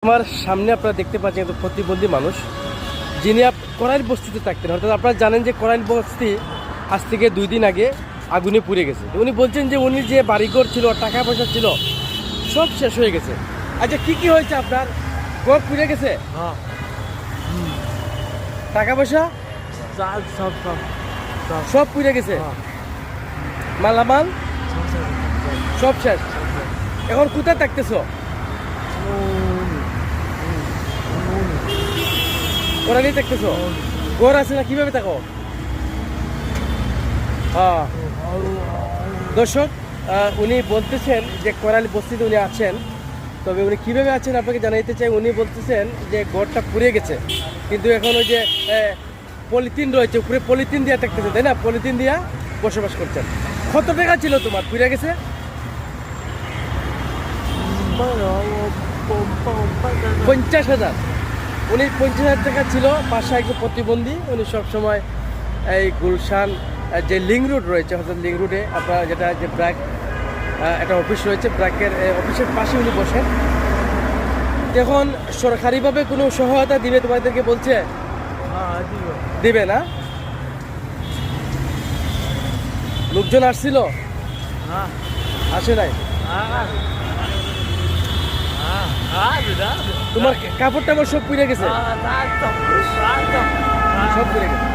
আমার সামনে আপনারা দেখতে পাচ্ছেন একজন প্রতিবন্ধী মানুষ, যিনি করাইল বস্তিতে থাকতেন। অর্থাৎ আপনারা জানেন যে করাইল বস্তি আজ থেকে 2 দিন আগে আগুনে পুড়ে গেছে। উনি বলছেন যে উনি যে বাড়িঘর ছিল, টাকা পয়সা ছিল, সব শেষ হয়ে গেছে। আচ্ছা, কি হয়েছে আপনার? ঘর পুড়ে গেছে? হ্যাঁ, টাকা পয়সা সব সব সব সব সব পুড়ে গেছে? হ্যাঁ, মালামাল সব সব শেষ। এখন কোথায় থাকতেছো? করাইলেই থাকতেছো? ঘর আছে না? কিভাবে থাকো? হ্যাঁ দর্শক, উনি বলতেছেন যে করাইল বস্তিতে উনি আছেন। তবে উনি কীভাবে আছেন আপনাকে জানাইতে চাই। উনি বলতেছেন যে ঘরটা পুড়ে গেছে, কিন্তু এখন ওই যে পলিথিন রয়েছে, উপরে পলিথিন দিয়ে থাকতেছে, তাই না? পলিথিন দিয়া বসবাস করছেন। কত টাকা ছিল তোমার পুড়ে গেছে? 50,000। উনি 50,000 টাকা ছিল। বাসায় একজন প্রতিবন্ধী, উনি সবসময় এই গুলশান যে লিঙ্ক রোড রয়েছে, অর্থাৎ লিঙ্ক রোডে আপনার যেটা যে ব্র্যাক একটা অফিস রয়েছে, ব্র্যাকের অফিসের পাশে উনি বসেন। এখন সরকারিভাবে কোনো সহায়তা দিবে তোমাদেরকে বলছে? দিবে না? লোকজন আসছিল? আসে নাই? তোমার কাপড় টাপড় সব পুড়ে গেছে? সব পুড়ে গেছে।